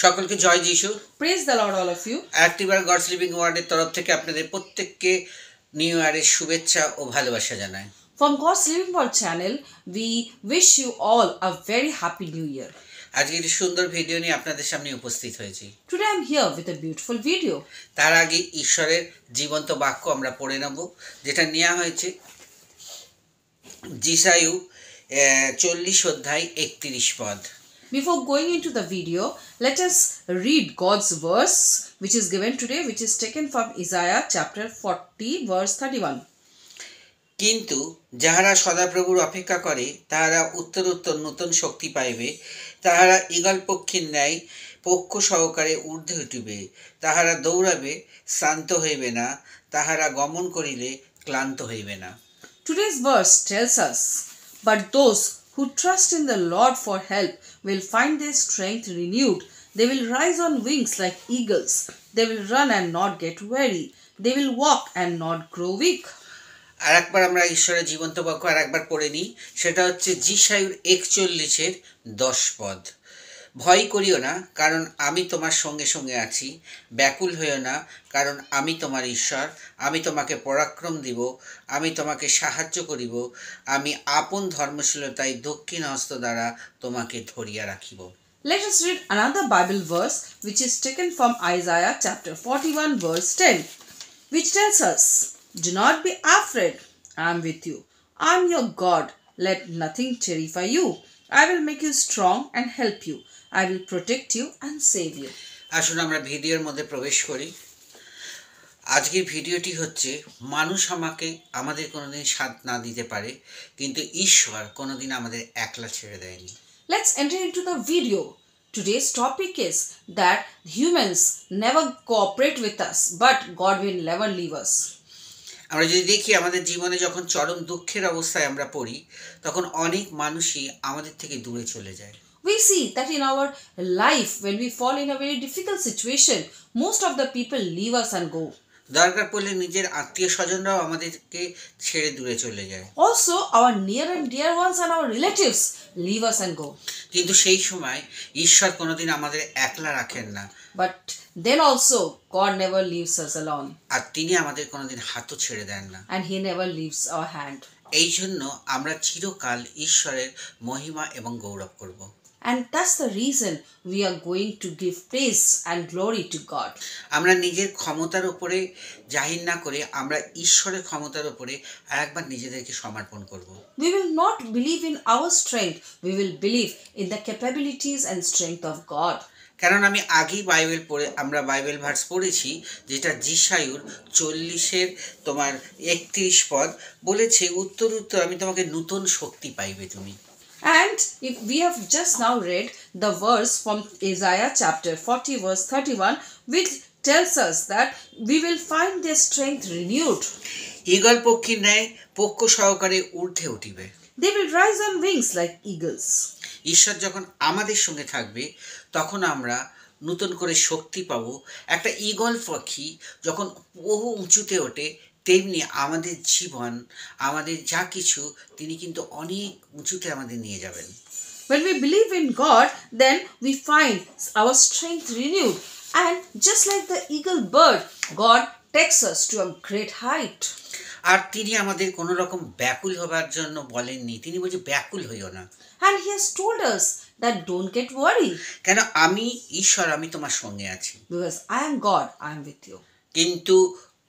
সকলকে জয় যিশু। Praise the Lord, all of you. একটিবার গডস লিভিং ওয়ার্ডের তরফ থেকে আপনাদের প্রত্যেককে নিউ ইয়ারের শুভেচ্ছা ও ভালোবাসা জানাই। From God's Living Word channel, we wish you all a very happy new year. আজকে একটি সুন্দর ভিডিও নিয়ে আপনাদের সামনে উপস্থিত হয়েছি। Today I'm here with a beautiful video. তার আগে ঈশ্বরের জীবন্ত বাক্য আমরা পড়ে নেব, যেটা নেওয়া হয়েছে যিশায়ু 40 অধ্যায় 31 পদ। Before going into the video, let us read God's verse which is given today, which is taken from Isaiah chapter 40 verse 31. কিন্তু যাহারা সদাপ্রভুর অপেক্ষা করে তাহারা উত্তর উত্তর নূতন শক্তি পাইবে, তাহারা ঈগল পক্ষীর ন্যায় পক্ষ সহকারে ঊর্ধ্বে উঠিবে, তাহারা দৌড়াবে শ্রান্ত হইবে না, তাহারা গমন করিলে ক্লান্ত হইবে না। Today's verse tells us, but those who trust in the Lord for help will find their strength renewed. They will rise on wings like eagles. They will run and not get weary. They will walk and not grow weak. আর একবার আমরা ঈশ্বরের জীবন্ত বাক্য আর একবার পড়ে নিই, সেটা হচ্ছে যিশায়ুর 41 10 পদ। ভয় করিও না, কারণ আমি তোমার সঙ্গে সঙ্গে আছি। ব্যাকুল হইও না, কারণ আমি তোমার ঈশ্বর। আমি তোমাকে পরাক্রম দিব, আমি তোমাকে সাহায্য করিব। আমি আপন ধর্মশীলতায় দক্ষিণ হস্ত দ্বারা তোমাকে ধরিয়া রাখিব। Let us read another Bible verse which is taken from Isaiah chapter 41 verse 10, which tells us, do not be afraid, I am with you. I am your God, let nothing terrify you. I will make you strong and help you. I will protect you and save you. আসুন আমরা ভিডিওর মধ্যে প্রবেশ করি। আজকের ভিডিওটি হচ্ছে, মানুষ আমাদের কোনোদিন সাথ না দিতে পারে, কিন্তু ঈশ্বর কোনোদিন আমাদের একলা ছেড়ে দেয়নি। Let's enter into the video. Today's topic is that humans never cooperate with us, but God will never leave us. আমরা যদি দেখি আমাদের জীবনে যখন চরম দুঃখের অবস্থায় আমরা পড়ি, তখন অনেক মানুষই আমাদের থেকে দূরে চলে যায়। We see that in our life, when we fall in a very difficult situation, most of the people leave us and go. দরকার পড়লে নিজের আত্মীয় স্বজনরাও আমাদেরকে ছেড়ে দূরে চলে যায়। Also, our near and dear ones and our relatives leave us and go. কিন্তু সেই সময় ঈশ্বর কোনোদিন আমাদের একলা রাখেন না। But then also, God never leaves us alone. আর তিনি আমাদের কোনোদিন হাতও ছেড়ে দেন না। And He never leaves our hand. এই জন্য আমরা চিরকাল ঈশ্বরের মহিমা এবং গৌরব করব। And that's the reason we are going to give praise and glory to God. আমরা নিজের ক্ষমতার উপরে জাহির না করে আমরা ঈশ্বরের ক্ষমতার উপরে আরেকবার নিজেদেরকে সমর্পণ করব। We will not believe in our strength. We will believe in the capabilities and strength of God. কারণ আমি আগেই আমরা বাইবেল ভার্স পড়েছি, যেটা যিশায়ুর 40 31 পদ বলেছে, উত্তর উত্তর আমি তোমাকে নূতন শক্তি পাইবে তুমি। And if we have just now read the verse from Isaiah chapter 40 verse 31, which tells us that we will find their strength renewed. Eagle পক্ষীর ন্যায় পক্ষ সহকারে ঊর্ধ্বে উঠিবে। They will rise on wings like eagles. ঈশ্বর যখন আমাদের সঙ্গে থাকবে, তখন আমরা নতুন করে শক্তি পাবো। একটা ঈগল পাখি যখন বহু উঁচুতে ওঠে, তেমনি আমাদের জীবন, আমাদের যা কিছু, তিনি কিন্তু অনেক উঁচুতে আমাদের নিয়ে যাবেন। When we believe in God, then we find our strength renewed. And just like the eagle bird, God takes us to a great height. আর তিনি আমাদের কোনো রকম ব্যাকুল হবার জন্য বলেননি, তিনি বলছে ব্যাকুল হইও না। And He has told us that don't get worried. কেন? আমি ঈশ্বর, আমি তোমার সঙ্গে আছি। Because I am God, I am with you. কিন্তু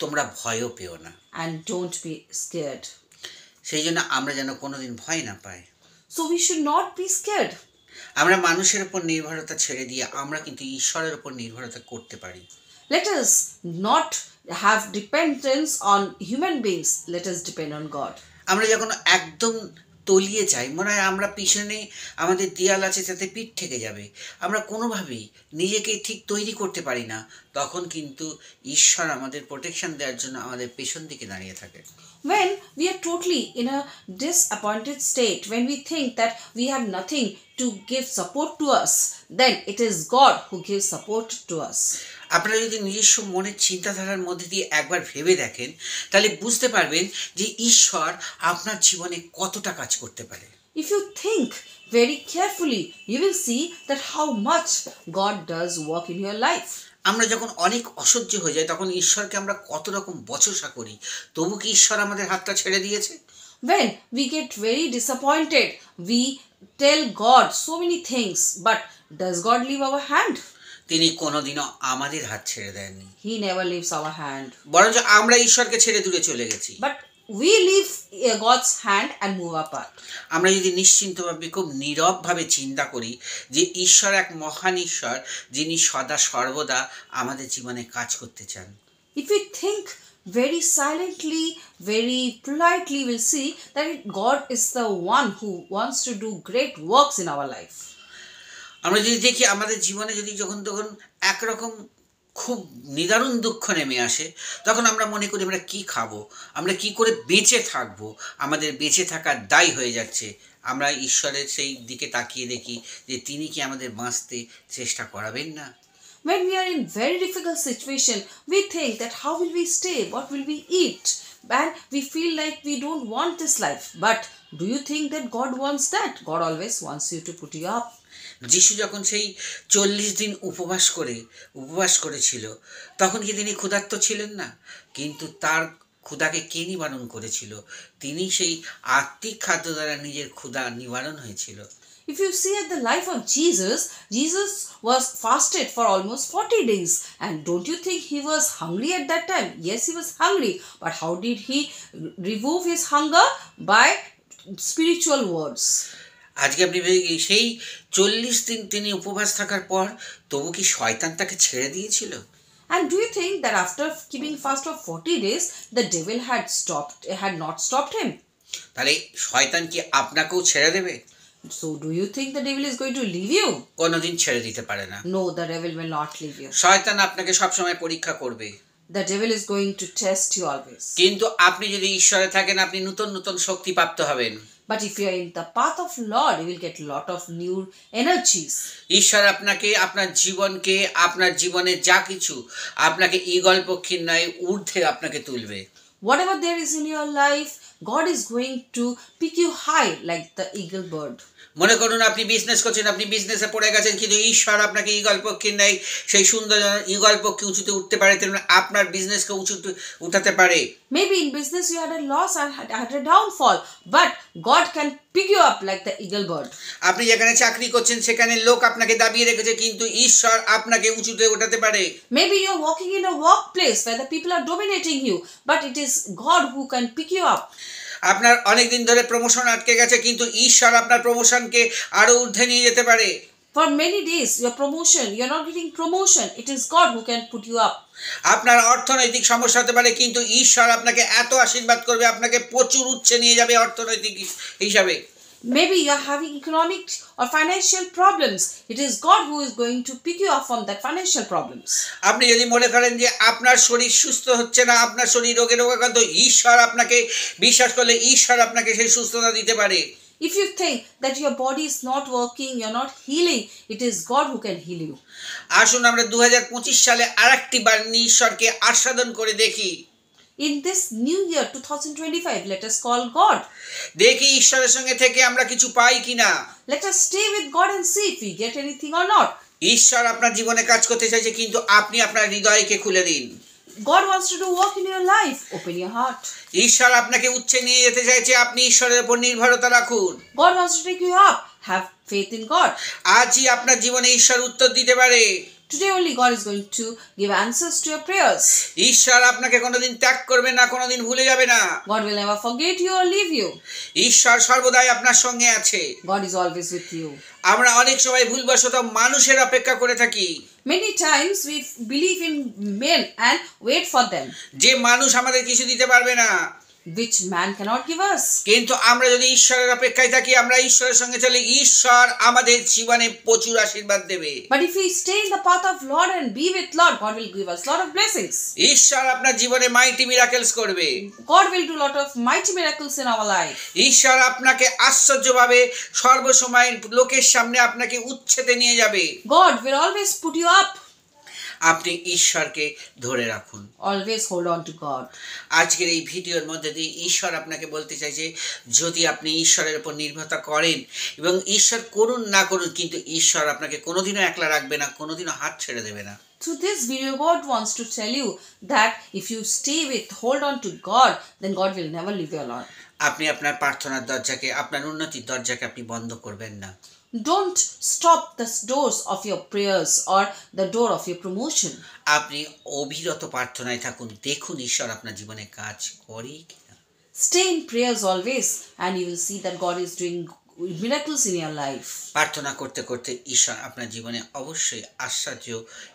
তোমরা ভয়ও পেও না। And don't be scared. সেই জন্য আমরা যেন কোনোদিন ভয় না পাই। So we should not be scared. আমরা মানুষের উপর নির্ভরতা ছেড়ে দিয়ে আমরা কিন্তু ঈশ্বরের উপর নির্ভরতা করতে পারি। Let us not have dependence on human beings. Let us depend on God. আমরা যখন একদম তলিয়ে যাই, মনে হয় আমরা পিছনে আমাদের দেয়াল আছে, তাতে পিঠ ঠেকে যাবে, আমরা কোনোভাবেই নিজেকে ঠিক তৈরি করতে পারি না, তখন কিন্তু ঈশ্বর আমাদের প্রোটেকশন দেওয়ার জন্য আমাদের পেছন দিকে দাঁড়িয়ে থাকে। When we are totally in a disappointed state, when we think that we have nothing to give support to us, then it is God who gives support to us. আপনারা যদি নিজস্ব মনের চিন্তাধারার মধ্যে দিয়ে একবার ভেবে দেখেন, তাহলে বুঝতে পারবেন যে ঈশ্বর আপনার জীবনে কতটা কাজ করতে পারে। If you think very carefully, you will see that how much God does work in your life. আমরা যখন অনেক অসহ্য হয়ে যায় তখন ঈশ্বরকে আমরা কত রকম বচসা করি, তবু কি ঈশ্বর আমাদের হাতটা ছেড়ে দিয়েছে? When we get very disappointed, we tell God so many things, but does God leave our hand? তিনি কোনোদিনও আমাদের হাত ছেড়ে দেননি, He never leaves our hand. বরঞ্চ আমরা ঈশ্বরকে ছেড়ে দূরে চলে গেছি। But we leave God's hand and move apart. আমরা যদি নিশ্চিন্তভাবে খুব নীরবভাবে চিন্তা করি যে ঈশ্বর এক মহান ঈশ্বর, যিনি সদা সর্বদা আমাদের জীবনে কাজ করতে চান। If we think very silently, very politely, we'll see that God is the one who wants to do great works in our life. আমরা যদি দেখি আমাদের জীবনে যদি যখন তখন একরকম খুব নিদারুণ দুঃখ নেমে আসে, তখন আমরা মনে করি আমরা কি খাবো, আমরা কি করে বেঁচে থাকবো, আমাদের বেঁচে থাকার দায় হয়ে যাচ্ছে। আমরা ঈশ্বরের সেই দিকে তাকিয়ে দেখি যে তিনি কি আমাদের বাঁচতে চেষ্টা করাবেন না। When we are in very difficult situation, we think that how will we stay, what will we eat, and we feel like we don't want this life. But do you think that God wants that? God always wants you to put you up. যিশু যখন সেই 40 দিন উপবাস করেছিল, তখন কি তিনি ক্ষুধার্ত ছিলেন না? কিন্তু তার ক্ষুধাকে কে নিবারণ করেছিল? তিনি সেই আত্মিক খাদ্য দ্বারা নিজের ক্ষুধা নিবারণ হয়েছিল। If you see at the life of Jesus, Jesus was fasted for almost 40 days. And don't you think he was hungry at that time? Yes, he was hungry. But how did he remove his hunger? By spiritual words. আজকে আপনি সেই 40 দিন তিনি উপবাস থাকার পর তবু কি শয়তান তাকে ছেড়ে দিয়েছিল? And do you think that after keeping fast for 40 days, the devil had not stopped him? তাহলে শয়তান কি আপনাকেও ছেড়ে দেবে? So do you think the devil is going to leave you? কোনোদিন ছেড়ে দিতে পারে না। No, the devil will not leave you. শয়তান আপনাকে সবসময় পরীক্ষা করবে। The devil is going to test you always. কিন্তু আপনি যদি ঈশ্বরে থাকেন, আপনি নতুন নতুন শক্তি প্রাপ্ত হবেন। But if you are in the path of Lord, you will get lot of new energies. ঈশ্বর আপনাকে, আপনার জীবনকে, আপনার জীবনে যা কিছু আপনাকে ঈগল পক্ষীর ন্যায় ঊর্ধ্বে আপনাকে তুলবে। Whatever there is in your life, God is going to pick you high like the eagle bird. মনে করুন আপনি বিজনেস করছেন, আপনি বিজনেসে পড়ে গেছেন, কিন্তু ঈশ্বর আপনাকে ঈগল পক্ষীর ন্যায় সেই সুন্দর ঈগল পক্ষী উঁচুতে উঠতে পারে, তেমনি আপনার বিজনেসকে উঁচুতে উঠাতে পারে। Maybe in business you had a loss and had a downfall, but God can pick you up like the eagle bird. আপনি যেখানে চাকরি করছেন সেখানে লোক আপনাকে দাবিয়ে রেখেছে, কিন্তু ঈশ্বর আপনাকে উঁচুতে উঠাতে পারে। Maybe you're walking in a workplace where the people are dominating you, but it is God who can pick you up. আপনার অনেক দিন ধরে প্রমোশন আটকে গেছে, কিন্তু ঈশ্বর আপনার প্রমোশনকে আরো ঊর্ধ্বে নিয়ে যেতে পারে। For many days you're not getting promotion, it is God who can put you up. আপনার অর্থনৈতিক সমস্যা হতে পারে, কিন্তু ঈশ্বর আপনাকে এত আশীর্বাদ করবে, আপনাকে প্রচুর উচ্চে নিয়ে যাবে অর্থনৈতিক হিসাবে। Maybe you're having economic or financial problems. It is God who is going to pick you up from that financial problems. আপনি যদি মনে করেন যে আপনার শরীর সুস্থ হচ্ছে না, আপনার শরীর রোগে রোগাক্রান্ত, ঈশ্বর আপনাকে বিশ্বাস করলে ঈশ্বর আপনাকে সেই সুস্থতা দিতে পারে। If you think that your body is not working, you're not healing, it is God who can heal you. আসুন আমরা 2025 সালে আরেকটি বার ঈশ্বরকে আস্বাদন করে দেখি। In this new year 2025, let us call God. দেখি ঈশ্বরের সঙ্গে থেকে আমরা কিছু পাই কিনা। Let us stay with God and see if we get anything or not. ঈশ্বর আপনার জীবনে কাজ করতে চাইছে, কিন্তু আপনি আপনার হৃদয়কে খুলে দিন। God wants to do work in your life. Open your heart. ঈশ্বর আপনাকে উচ্চে নিয়ে যেতে চাইছে, আপনি ঈশ্বরের উপর নির্ভরতা রাখুন। God wants to take you up. Have faith in God. আজই আপনার জীবনে ঈশ্বর উত্তর দিতে পারে। Today only God is going to give answers to your prayers. ঈশ্বর আপনাকে কোনোদিন ত্যাগ করবে না, কোনোদিন ভুলে যাবে না। God will never forget you or leave you. ঈশ্বর সর্বদাই আপনার সঙ্গে আছে। God is always with you. আমরা অনেক সময় ভুলবশত মানুষের অপেক্ষা করে থাকি। Many times we believe in men and wait for them, যে মানুষ আমাদের কিছু দিতে পারবে না, which man cannot give us. কিন্তু আমরা যদি ঈশ্বরের অপেক্ষায় থাকি, আমরা ঈশ্বরের সঙ্গে চলে, ঈশ্বর আমাদের জীবনে প্রচুর আশীর্বাদ দেবে। But if we stay in the path of Lord and be with Lord, God will give us lot of blessings. ঈশ্বর আপনার জীবনে মাইটি মিরাকেলস করবে। God will do lot of mighty miracles in our life. ঈশ্বর আপনাকে আশ্চর্যভাবে সর্বসময় লোকের সামনে আপনাকে উচ্ছেতে নিয়ে যাবে। God will always put you up. আপনি ঈশ্বরকে ধরে রাখুন। Always hold on to God. আজকের এই ভিডিওর মধ্যে দিয়ে ঈশ্বর আপনাকে বলতে চাইছে, যদি আপনি ঈশ্বরের উপর নির্ভরতা করেন এবং ঈশ্বর করুন না করুন, কিন্তু ঈশ্বর আপনাকে কোনোদিনও একলা রাখবে না, কোনোদিনও হাত ছেড়ে দেবে না। Through this video, God wants to tell you that if you hold on to God, then God will never leave you alone. আপনি আপনার প্রার্থনার দরজাকে, আপনার উন্নতির দরজাকে আপনি বন্ধ করবেন না। Don't stop the doors of your prayers or the door of your promotion. আপনি অবিরত প্রার্থনায় থাকুন, দেখুন ঈশ্বর আপনার জীবনে কাজ করে কিনা। Stay in prayers always, and you will see that God is doing miracles in your life. প্রার্থনা করতে করতে ঈশ্বর আপনার জীবনে অবশ্যই আশ্চর্য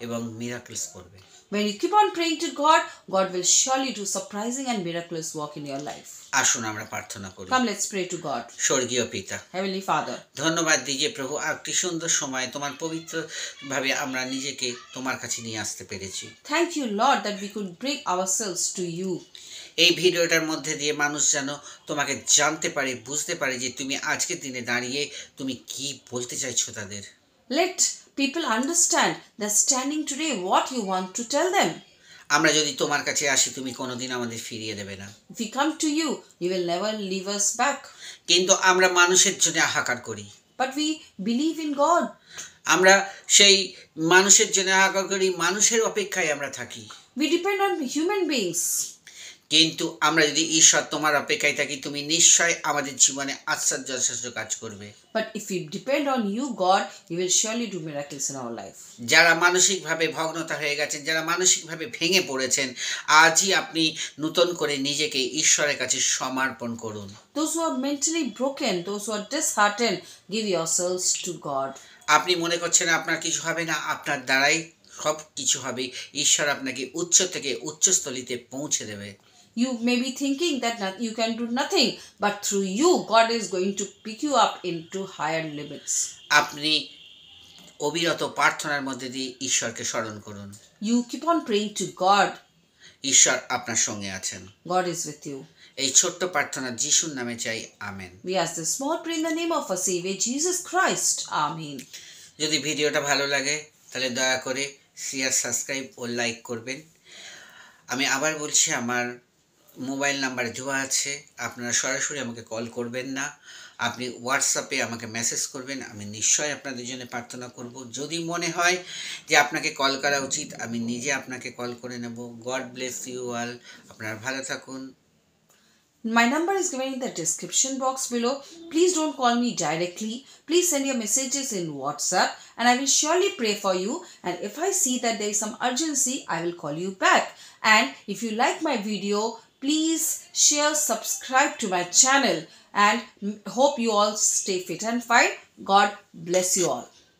এবং মিরাকলস করবে। When you keep on praying to God, God will surely do surprising and miraculous work in your life. আসুন আমরা প্রার্থনা করি। Come, let's pray to God. স্বর্গীয় পিতা, Heavenly Father, ধন্যবাদ দিই যে প্রভু একটি সুন্দর সময় তোমার পবিত্রভাবে আমরা নিজেকে তোমার কাছে নিয়ে আসতে পেরেছি। thank you, Lord, that we could bring ourselves to you. এই ভিডিওটার মধ্যে দিয়ে মানুষ যেন তোমাকে জানতে পারে, বুঝতে পারে যে তুমি আজকের দিনে দাঁড়িয়ে তুমি কি বলতে চাইছো তাদের। Let people understand that standing today what you want to tell them. আমরা যদি তোমার কাছে আসি, তুমি কোনোদিন আমাদের ফিরিয়ে দেবে না। If we come to you, you will never leave us back. কিন্তু আমরা মানুষের জন্য হাহাকার করি। But we believe in God. আমরা সেই মানুষের জন্য হাহাকার করি, মানুষের অপেক্ষায় আমরা থাকি। We depend on human beings. কিন্তু আমরা যদি ঈশ্বর তোমার অপেক্ষায় থাকি, তুমি নিশ্চয় আমাদের জীবনে আশ্চর্য কাজ করবে। But if we depend on you, God, you will surely do miracles in our life. যারা মানসিকভাবে ভগ্নতা হয়ে গেছেন, যারা মানসিকভাবে ভেঙে পড়েছেন, আজই আপনি নূতন করে নিজেকে ঈশ্বরের কাছে সমর্পণ করুন। Those who are mentally broken, those who are disheartened, give yourselves to God. আপনি মনে করছেন আপনার কিছু হবে না, আপনার দ্বারাই সব কিছু হবে। ঈশ্বর আপনাকে উচ্চ থেকে উচ্চস্থলিতে পৌঁছে দেবে। You may be thinking that you can do nothing, but through you, God is going to pick you up into higher limits. আপনি অবিরত প্রার্থনার মধ্যে দিয়ে ঈশ্বরকে স্মরণ করুন। You keep on praying to God. ঈশ্বর আপনার সঙ্গে আছেন। God is with you. এই ছোট্ট প্রার্থনা যিশুর নামে চাই, amen. We ask this small prayer in the name of our Savior Jesus Christ. Amen. যদি ভিডিওটা ভালো লাগে তাহলে দয়া করে শেয়ার, সাবস্ক্রাইব ও লাইক করবেন। আমি আবার বলছি, আমার মোবাইল নাম্বার দেওয়া আছে, আপনারা সরাসরি আমাকে কল করবেন না, আপনি হোয়াটসঅ্যাপে আমাকে মেসেজ করবেন। আমি নিশ্চয়ই আপনাদের জন্য প্রার্থনা করব। যদি মনে হয় যে আপনাকে কল করা উচিত, আমি নিজে আপনাকে কল করে নেব। God bless you all. আপনারা ভালো থাকুন। My number is given in the description box below. Please don't call me directly. Please send your messages in WhatsApp and I will surely pray for you. And if I see that there is some urgency, I will call you back. And if you like my video, please share, subscribe to my channel and hope you all stay fit and fine. God bless you all.